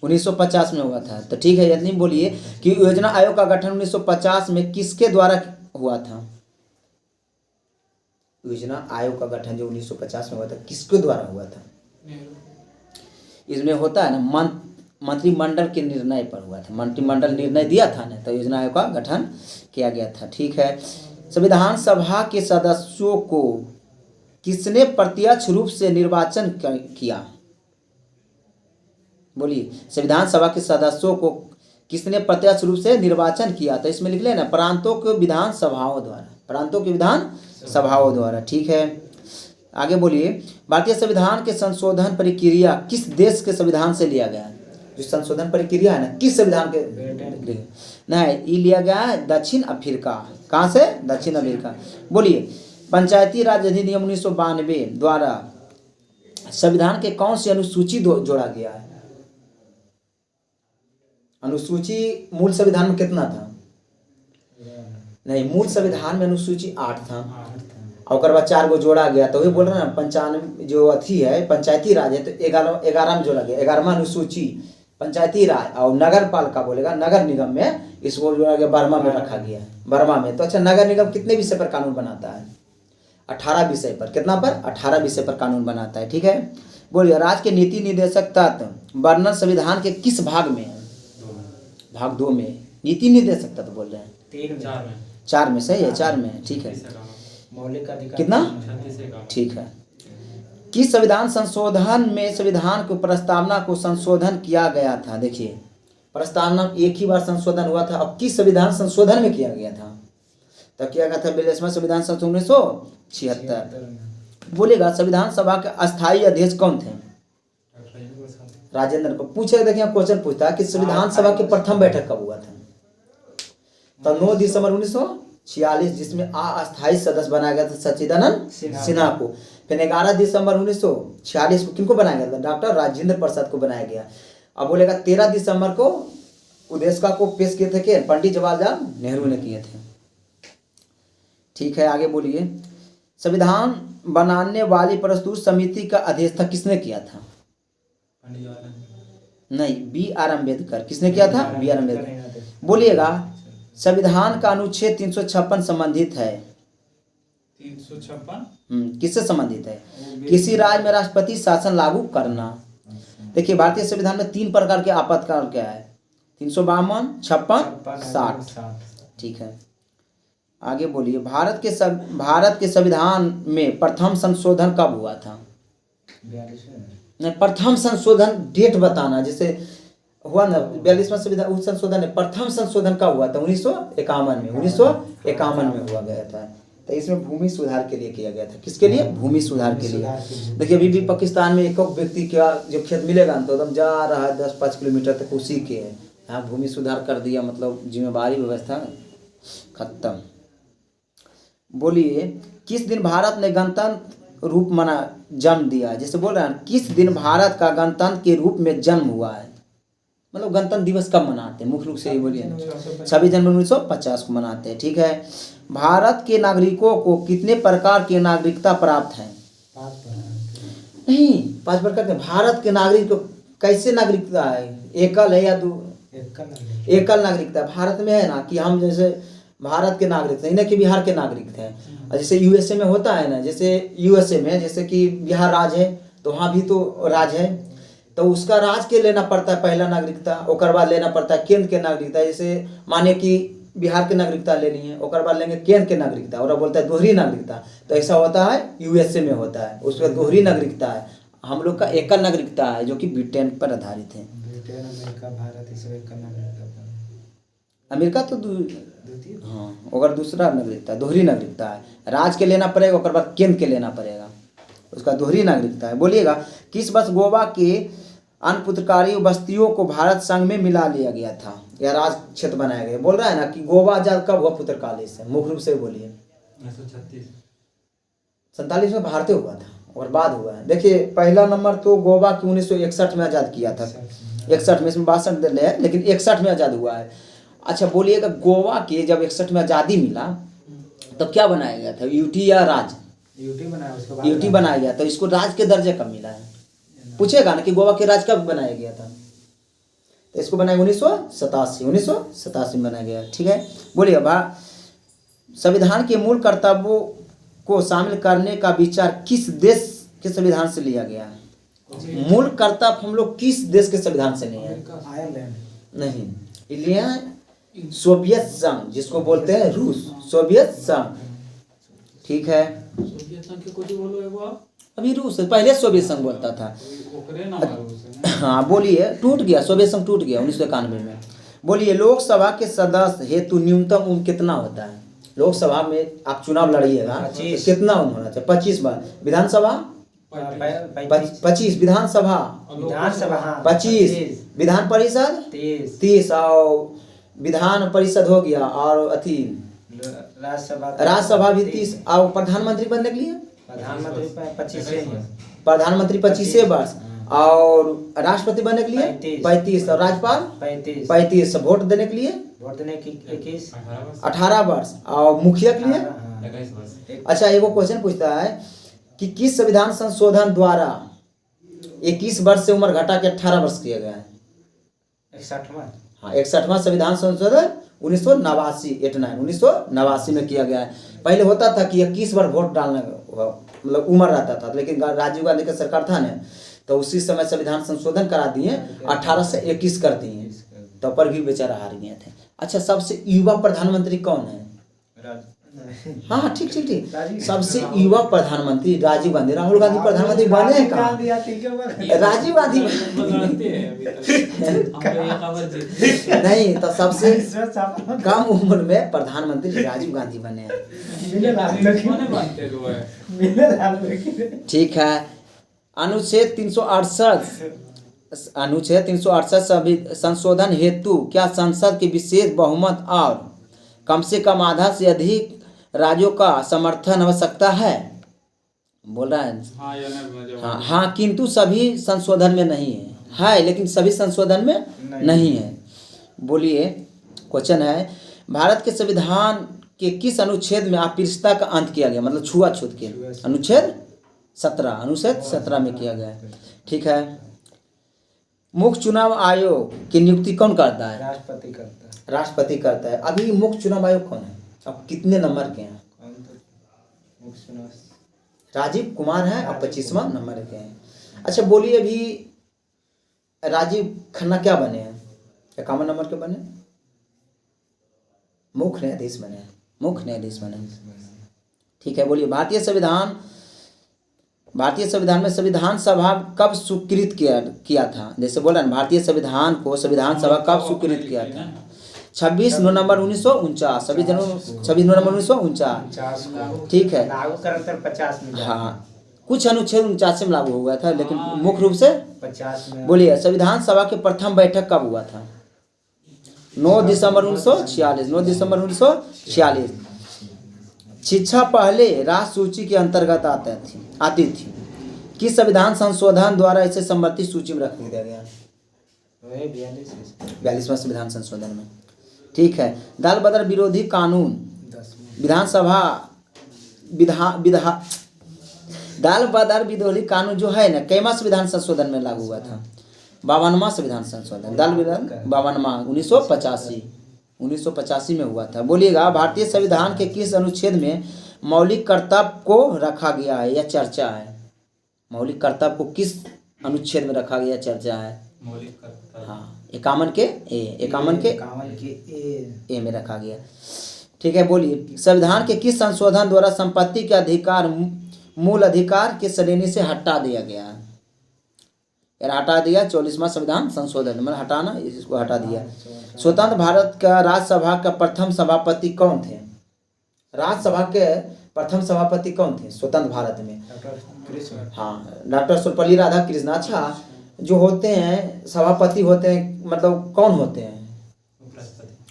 1950 में हुआ था। तो ठीक है, इतनी बोलिए कि योजना आयोग का गठन 1950 में किसके द्वारा हुआ था? योजना आयोग का गठन जो 1950 में हुआ था किसके द्वारा हुआ था? इसमें होता है ना मंत्रिमंडल के निर्णय पर हुआ था, मंत्रिमंडल निर्णय दिया था ना, तो योजना आयोग का गठन किया गया था। ठीक है, संविधान सभा के सदस्यों को किसने प्रत्यक्ष रूप से निर्वाचन किया? बोलिए, संविधान सभा के सदस्यों को किसने प्रत्यक्ष रूप से निर्वाचन किया? तो इसमें लिख लेना प्रांतों के विधान सभाओं द्वारा, प्रांतों के विधान सभाओं द्वारा। ठीक है, आगे बोलिए, भारतीय संविधान के संशोधन प्रक्रिया किस देश के संविधान से लिया गया? जो संशोधन प्रक्रिया है ना, किस संविधान के? नहीं, ये लिया गया है दक्षिण अफ्रीका। कहाँ से? दक्षिण अफ्रीका। बोलिए, पंचायती राज अधिनियम 1992 द्वारा संविधान के कौन सी अनुसूची जोड़ा गया है? अनुसूची मूल संविधान में कितना था? नहीं, मूल संविधान में अनुसूची 8 था, और बाद 4 गो जोड़ा गया। तो वही बोल रहे ना 95 जो अथी है पंचायती राज है, तो 11 में जोड़ा गया। 11वां अनुसूची पंचायती राज और नगर पालिका बोलेगा, नगर निगम में इसको जोड़ा गया, 12वां में रखा गया है, 12वां में। तो अच्छा, नगर निगम कितने विषय पर कानून बनाता है? 18 विषय पर। कितना पर? 18 विषय पर कानून बनाता है। ठीक है, बोलिए, राज्य के नीति निर्देशक तत्व वर्णन संविधान के किस भाग में है? भाग 2 में। नीति निर्देशक तत्व बोल रहे हैं 4 में। सही है, 4 में। ठीक है, मौलिक अधिकार कितना? ठीक है, किस संविधान संशोधन में संविधान की प्रस्तावना को संशोधन किया गया था? देखिए, प्रस्तावना एक ही बार संशोधन हुआ था। अब किस संविधान संशोधन में किया गया था? तब किया गया था 42वां संविधान संशोधन 1976। बोलेगा, संविधान सभा के अस्थायी अध्यक्ष कौन थे? राजेंद्र को पूछे। देखिए, क्वेश्चन पूछता है कि संविधान सभा की प्रथम बैठक कब हुआ था? तो 9 दिसंबर 1946, जिसमें अस्थायी सदस्य बनाया गया था सच्चिदानंद सिन्हा को। फिर 11 दिसंबर 1946 को किनको बनाया गया था? डॉक्टर राजेंद्र प्रसाद को बनाया गया। अब बोलेगा 13 दिसंबर को उद्देशिका को पेश किए थे कि पंडित जवाहरलाल नेहरू ने किए थे। ठीक है, आगे बोलिए, संविधान बनाने वाली प्रस्तुत समिति का अध्यक्षता किसने किया था? नहीं, B.R. अम्बेडकर। किसने किया था? B.R. अम्बेडकर। बोलिएगा, संविधान का अनुच्छेद 356 संबंधित है 356 किससे संबंधित है? किसी राज्य में राष्ट्रपति शासन लागू करना। देखिए, भारतीय संविधान में 3 प्रकार के आपातकाल क्या है? 352, 56, 60। ठीक है, आगे बोलिए, भारत के संविधान में प्रथम संशोधन कब हुआ था? 42 नहीं, प्रथम संशोधन डेट बताना। जैसे हुआ ना 42वां संविधान, उस संशोधन ने प्रथम संशोधन कब हुआ था? 1951 में। 1951 में हुआ गया था। तो इसमें भूमि सुधार के लिए किया गया था। किसके लिए? भूमि सुधार के लिए। देखिए, अभी भी पाकिस्तान में एक व्यक्ति का जो खेत मिलेगा तो एकदम जा रहा है 10-5 किलोमीटर तक उसी के है। यहाँ भूमि सुधार कर दिया, मतलब जिम्मेवारी व्यवस्था खत्म। बोलिए, किस दिन भारत ने गणतंत्र रूप मना जन्म दिया। जैसे बोल रहे हैं किस दिन भारत का गणतंत्र के रूप में जन्म हुआ है, मतलब गणतंत्र दिवस कब मनाते हैं, मुख्य रूप से ये बोलिए। 26 जनवरी 1950 को मनाते हैं, ठीक है। भारत के नागरिकों को कितने प्रकार की नागरिकता प्राप्त है? 5 प्रकार नहीं, 5 प्रकार के। भारत के नागरिक को कैसे नागरिकता है, एकल है या एकल नागरिकता? भारत में है ना कि हम जैसे भारत के नागरिक थे, इन्हें कि बिहार के नागरिक थे। और जैसे यूएसए में होता है ना, जैसे यूएसए में जैसे कि बिहार राज्य है तो वहाँ भी तो राज्य है, तो उसका राज्य के लेना पड़ता है पहला नागरिकता, ओकर बाद लेना पड़ता है केंद्र के नागरिकता। जैसे माने कि बिहार के नागरिकता लेनी है, ओकर बाद लेंगे केंद्र के नागरिकता, और बोलता है दोहरी नागरिकता। तो ऐसा होता है यूएसए में होता है, उसका दोहरी नागरिकता है। हम लोग का एकल नागरिकता है जो कि ब्रिटेन पर आधारित है। ब्रिटेन, अमेरिका, भारत ये सब एकल नागरिकता। अमेरिका तो हाँ, अगर दूसरा नागरिकता दोहरी नागरिकता है, राज्य के लेना पड़ेगा, ओकर बाद केंद्र के लेना पड़ेगा, उसका दोहरी नागरिकता है। बोलिएगा किस वर्ष गोवा के अनपुत्रकारी बस्तियों को भारत संघ में मिला लिया गया था या राज्य क्षेत्र बनाया गया? बोल रहा है ना कि गोवा आजाद कब हुआ पुत्रकाली से, मुख्य रूप से बोलिए। 47 में भारतीय हुआ था और बाद हुआ है। देखिए पहला नंबर तो गोवा की 1961 में आज़ाद किया था, 61 में, इसमें 62 दिल है लेकिन 61 में आज़ाद हुआ है। अच्छा बोलिएगा गोवा के जब 61 में आज़ादी मिला तो क्या बनाया गया था, यूटी या राज्य? यूटी बनाया, उसके बाद यूटी बनाया गया। तो इसको राज्य के दर्जे कब मिला है, पूछेगा ना कि गोवा के राज्य कब बनाया गया था? तो इसको बनाया 1987 में बनाया गया, ठीक है। बोलिए संविधान के मूल कर्तव्यों को शामिल करने का विचार किस देश के संविधान से लिया गया है? मूल कर्तव्य हम लोग किस देश के संविधान से लिए हैं? आयरलैंड नहीं, लिया सोवियत संघ, जिसको बोलते हैं रूस, सोवियत संघ, ठीक है। सोवियत संघ के कुछ बोलो एक बार। अभी रूस है, पहले सोवियत संघ बोलता था। ओकरे नाम है रूस है ना? हाँ बोलिए, टूट गया, सोवियत संघ टूट गया 1991 में। बोलिए लोकसभा के सदस्य हेतु न्यूनतम उम्र कितना होता है? लोकसभा में आप चुनाव लड़िएगा 25। कितना उम्र होना चाहिए? 25 बार। विधानसभा 25, विधानसभा 25, विधान परिषद 30, और विधान परिषद हो गया, और अथी राज्यसभा भी 30, और प्रधानमंत्री बनने के लिए प्रधानमंत्री 25 वर्ष, और राष्ट्रपति बनने के लिए 35, और राज्यपाल 35, वोट देने के लिए 18 वर्ष, और मुखिया के लिए 21 वर्ष। अच्छा एगो क्वेश्चन पूछता है कि किस संविधान संशोधन द्वारा 21 वर्ष से उम्र घटा के 18 वर्ष किया गया है? 61वां संविधान संशोधन 1989 में किया गया है। पहले होता था कि 21 बार वोट डालने मतलब उम्र रहता था, लेकिन राजीव गांधी का सरकार था ना, तो उसी समय संविधान संशोधन करा दिए, 18 से 21 कर दिए, तो पर भी बेचारा हार गए थे। अच्छा सबसे युवा प्रधानमंत्री कौन है? हाँ ठीक, सबसे युवा प्रधानमंत्री राजीव गांधी। राहुल गांधी प्रधानमंत्री बने हैं कहाँ? राजीव गांधी नहीं, तो सबसे कम उम्र में प्रधानमंत्री राजीव गांधी बने हैं, ठीक है। अनुच्छेद 368 संशोधन हेतु क्या संसद के विशेष बहुमत और कम से कम आधा से अधिक राज्यों का समर्थन आवश्यकता है? बोल रहा है हाँ, किंतु सभी संशोधन में नहीं है, लेकिन सभी संशोधन में नहीं है। बोलिए क्वेश्चन है भारत के संविधान के किस अनुच्छेद में अस्पृश्यता का अंत किया गया, मतलब छुआछूत के? अनुच्छेद 17 में किया गया है, ठीक है। मुख्य चुनाव आयोग की नियुक्ति कौन करता है? राष्ट्रपति करता है। अभी मुख्य चुनाव आयोग कौन है, अब कितने नंबर के हैं? राजीव कुमार हैं, अब 25वां नंबर के हैं। अच्छा बोलिए अभी राजीव खन्ना क्या बने हैं, 51 नंबर के बने, मुख्य न्यायाधीश बने, ठीक है। बोलिए भारतीय संविधान में संविधान सभा कब स्वीकृत किया था? जैसे बोला ना भारतीय संविधान को संविधान सभा कब स्वीकृत किया था? 26 नवंबर 1949, 26 नवंबर 1949, ठीक है। हाँ, कुछ अनुच्छेद 49 में लागू हुआ था, लेकिन मुख्य रूप से 50 में। बोलिए संविधान सभा की प्रथम बैठक कब हुआ था? 9 दिसंबर 1946, शिक्षा पहले राज सूची के अंतर्गत आती थी। किस संविधान संशोधन द्वारा इसे समवर्ती सूची में रख दिया गया? वही 42 42वां संविधान संशोधन में। ठीक है। दल बदल विरोधी कानून 10 विधानसभा दल बदल विरोधी कानून जो है ना, कैमा संविधान संशोधन में लागू हुआ था? 52वां संविधान संशोधन। दल विधान 52वां 1985 में हुआ था। बोलिएगा, भारतीय संविधान के किस अनुच्छेद में मौलिक कर्तव्य को रखा गया है? यह चर्चा है। मौलिक कर्तव्य को किस अनुच्छेद में रखा गया? चर्चा है। मौलिक कर्तव्य, हाँ, 51 के ए में रखा गया। ठीक है। बोलिए, संविधान के किस संशोधन द्वारा संपत्ति के अधिकार मूल अधिकार के श्रेणी से हटा दिया गया? हटा दिया 44वां संविधान संशोधन, मतलब हटाना, इसको हटा दिया। स्वतंत्र भारत का राज्यसभा का प्रथम सभापति कौन थे? राज्यसभा के प्रथम सभापति कौन थे स्वतंत्र भारत में? हाँ, डॉक्टर सर्वपल्ली राधाकृष्णन। अच्छा, जो होते हैं सभापति होते हैं, मतलब कौन होते हैं?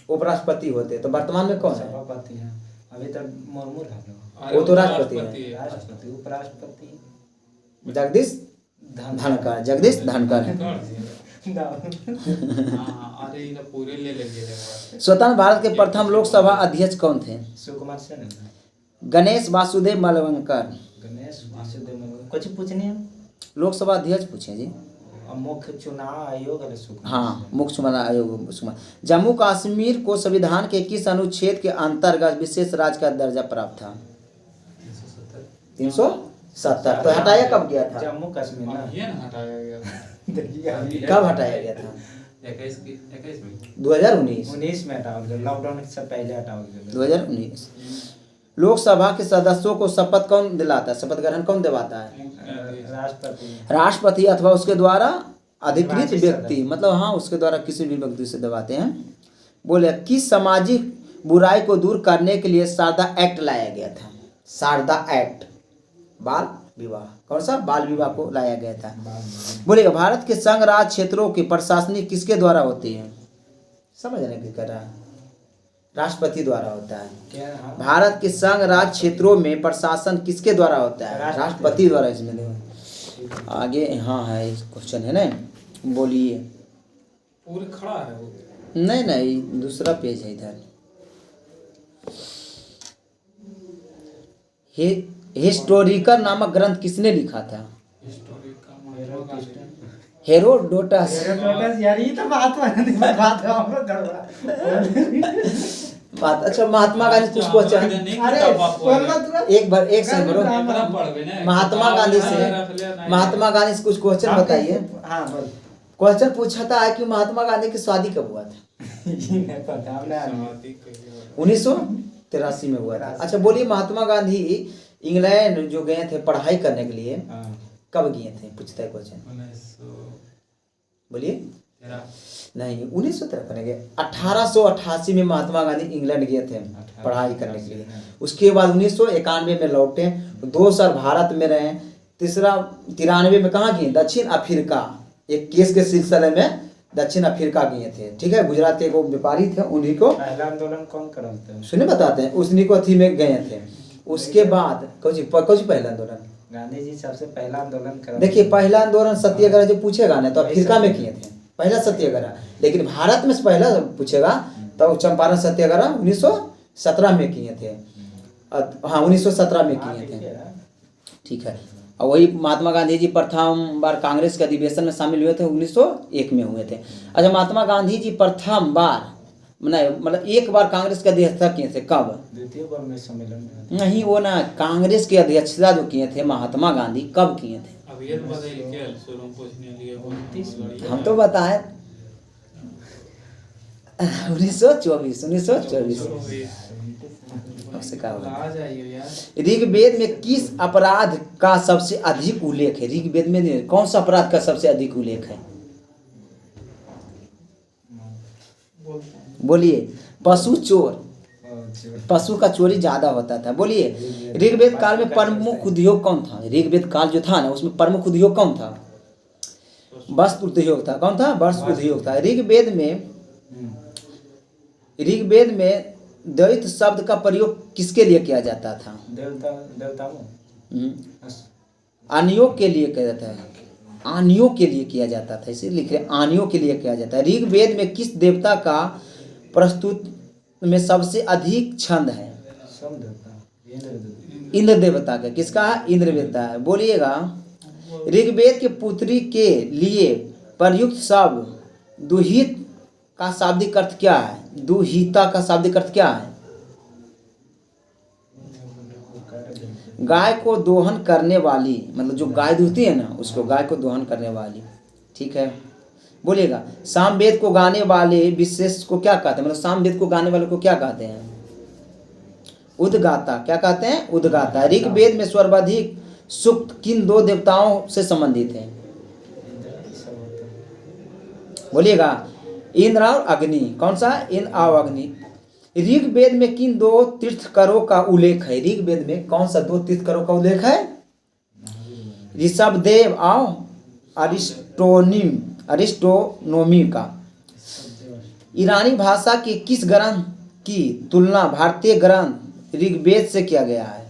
उपराष्ट्रपति होते हैं। तो वर्तमान में कौन है? सभापति हैं अभी तक मुर्मू है। वो तो राष्ट्रपति है। राष्ट्रपति, उपराष्ट्रपति जगदीश धनखड़। जगदीश धनखड़ है। अरे इधर पूरे ले लेंगे। स्वतंत्र भारत के प्रथम लोकसभा अध्यक्ष कौन थे? सुकुमार सेन। गणेश वासुदेव मलवंकर। गणेश वासुदेव कुछ पूछनी है? लोकसभा अध्यक्ष पूछे जी। मुख्य चुनाव आयोग है सुकुमार। हाँ, मुख्य चुनाव आयोग सुकुमार। जम्मू कश्मीर को संविधान के किस अनुच्छेद के अंतर्गत विशेष राज्य का दर्जा प्राप्त था? 370। तो हटाया कब गया था? जम्मू कश्मीर ना, ये ना हटाया गया था। कब हटाया गया था? 21 में 2019 में हटाया गया। लॉकडाउन से पहले हटाया गया 2019। लोकसभा के सदस्यों को शपथ कौन दिलाता है? शपथ ग्रहण कौन दिलाता है? राष्ट्रपति अथवा उसके द्वारा अधिकृत व्यक्ति, मतलब हाँ, उसके द्वारा किसी भी व्यक्ति से दिलवाते हैं। बोले, किस सामाजिक बुराई को दूर करने के लिए शारदा एक्ट लाया गया था? शारदा एक्ट, बाल विवाह। कौन सा? बाल विवाह को लाया गया था। बोलेगा, भारत के संघ राज्य क्षेत्रों की प्रशासनिक किसके द्वारा होती है? समझने की कर रहा है, राष्ट्रपति द्वारा होता है। भारत के संघ राज्य क्षेत्रों में प्रशासन किसके द्वारा होता है? राष्ट्रपति द्वारा। इसमें देखो आगे, हाँ है, क्वेश्चन है ना। बोलिए। पूरे खड़ा है वो। नहीं, दूसरा पेज है इधर। हिस्टोरिकल नामक ग्रंथ किसने लिखा था? हेरोडोटस। यार ये तो बात अच्छा, महात्मा गांधी कुछ क्वेश्चन। अरे एक सेकंड करो। महात्मा गांधी से कुछ क्वेश्चन बताइए। हाँ बोल। क्वेश्चन पूछा था कि महात्मा गांधी की शादी कब हुआ था? 1983 में हुआ था। अच्छा, बोलिए, महात्मा गांधी इंग्लैंड जो गए थे पढ़ाई करने के लिए, कब गए थे? पूछता है क्वेश्चन। बोलिए। नहीं, 1913 में गए। 1888 में महात्मा गांधी इंग्लैंड गए थे पढ़ाई करने के लिए। उसके बाद 1991 में लौटे। 2 साल भारत में रहे। तीसरा 93 में कहाँ गए? दक्षिण अफ्रीका। एक केस के सिलसिले में दक्षिण अफ्रीका गए थे। ठीक है। गुजरात के एक व्यापारी थे, उन्हीं को पहला आंदोलन कौन कराते हैं? सुनिए, बताते हैं। उन्हीं को अथी में गए थे। उसके बाद कौन पहला आंदोलन? गांधी जी सबसे पहला आंदोलन करा। देखिए, पहला आंदोलन सत्याग्रह जो पूछेगा ना, तो अफ्रीका में किए थे पहला सत्याग्रह। लेकिन भारत में से पहला पूछेगा तो चंपारण सत्याग्रह 1917 में किए थे। हाँ, 1917 में किए थे। ठीक है। और वही महात्मा गांधी जी प्रथम बार कांग्रेस के अधिवेशन में शामिल हुए थे, 1901 में हुए थे। अच्छा, महात्मा गांधी जी प्रथम बार मतलब एक बार कांग्रेस के अध्यक्षता किए थे, कब? द्वितीय कांग्रेस सम्मेलन में। नहीं, वो ना, कांग्रेस की अध्यक्षता जो किए थे महात्मा गांधी, कब किए थे? अब ये तो बताइए क्या शुरू में पूछने लिए 29 हम तो बताए 1924। उससे क्या होगा? आ जाइए यार। ऋग्वेद में किस अपराध का सबसे अधिक उल्लेख है? ऋग्वेद में कौन सा अपराध का सबसे अधिक उल्लेख है? बोलिए। पशु चोर। पशु का चोरी ज्यादा होता था। बोलिए, ऋग्वेद काल में प्रमुख उद्योग कौन था? ऋग्वेद काल जो था ना, उसमें प्रमुख उद्योग कौन था? वस्त्र उद्योग था। कौन था? वस्त्र उद्योग था। ऋग्वेद में द्वैत शब्द का प्रयोग किसके लिए किया जाता था? देवताओं। आनियों के लिए किया जाता है, आनियों के लिए किया जाता था, इसे लिख रहे आनियों के लिए किया जाता है। ऋग्वेद में किस देवता का प्रस्तुत में सबसे अधिक छंद है? इंद्र देवता का। किसका? इंद्र देवता है। बोलिएगा, ऋग्वेद के पुत्री के लिए प्रयुक्त शब्द दुहित का शाब्दिक अर्थ क्या है? दुहिता का शाब्दिक अर्थ क्या है? गाय को दोहन करने वाली, मतलब जो गाय दूहती है ना उसको, गाय को दोहन करने वाली। ठीक है, बोलिएगा, सामवेद को गाने वाले विशेष को क्या कहते हैं? मतलब सामवेद को गाने वाले को क्या कहते हैं? उद्गाता। क्या कहते हैं? उद्गाता। ऋग्वेद में सर्वाधिक सूक्त किन दो देवताओं से संबंधित है? बोलिएगा, इंद्र और अग्नि। कौन सा? इंद्र और अग्नि। ऋग्वेद में किन दो तीर्थकरों का उल्लेख है? ऋग्वेद में कौन सा दो तीर्थकरों का उल्लेख है? ऋषभदेव और अरिस्टोनोमी का। ईरानी भाषा के किस ग्रंथ की तुलना भारतीय ग्रंथ ऋग्वेद से किया गया है?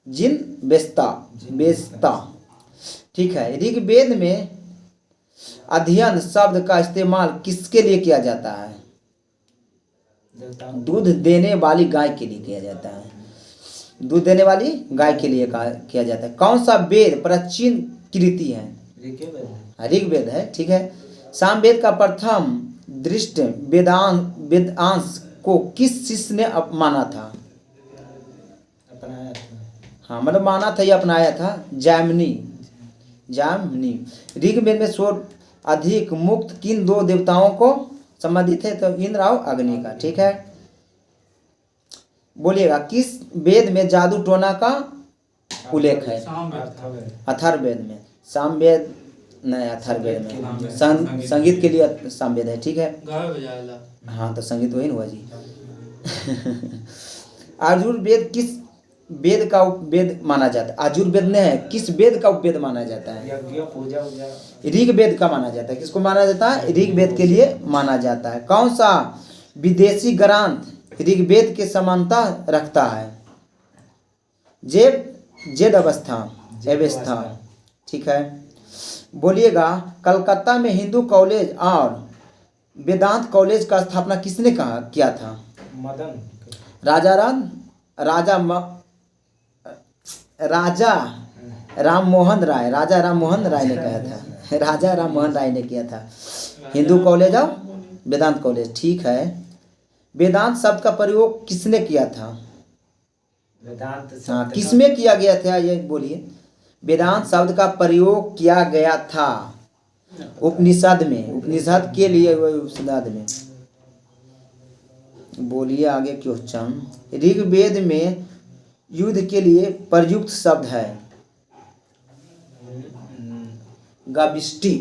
जिन बेस्ता। ठीक है, ऋग्वेद में अध्ययन शब्द का इस्तेमाल किसके लिए किया जाता है? दूध देने वाली गाय के लिए किया जाता है। दूध देने वाली गाय के लिए किया जाता है। कौन सा वेद प्राचीन कृति है? ऋग्वेद है। ठीक है, सामवेद का प्रथम दृष्ट वेदांश को किस शिष्य ने माना था? अपनाया था। हाँ, मतलब माना था या अपनाया था? जैमिनी। ऋग्वेद में स्वर अधिक मुक्त किन दो देवताओं को संबंधित है? तो इंद्र और अग्नि का। ठीक है, बोलिएगा, किस वेद में जादू टोना का उल्लेख है? अथर्ववेद में। सामवेद नहीं, अथर्ववेद में। संगीत के लिए सामवेद है। ठीक है, हाँ तो संगीत वही ना हुआ जी। आयुर्वेद किस वेद का उपवेद माना जाता है? आयुर्वेद ने है, किस वेद का उपवेद माना जाता है? यज्ञ पूजा। ऋग्वेद का माना जाता है। किसको माना जाता है? ऋग्वेद के लिए माना जाता है। कौन सा विदेशी ग्रंथ ऋग्वेद के समानता रखता है? जेड अवस्था। ठीक है, बोलिएगा, कलकत्ता में हिंदू कॉलेज और वेदांत कॉलेज का स्थापना किसने किया था? मदन। राजा राममोहन राय ने कहा था। राजा राममोहन राय ने किया था हिंदू कॉलेज और वेदांत कॉलेज। ठीक है, वेदांत शब्द का प्रयोग किसने किया था? वेदांत। हाँ, किसमें किया गया था ये बोलिए? वेदांत शब्द का प्रयोग किया गया था उपनिषद में। उपनिषद के लिए उपनिषद में। बोलिए आगे क्वेश्चन। ऋग्वेद में युद्ध के लिए प्रयुक्त शब्द है गविष्टि।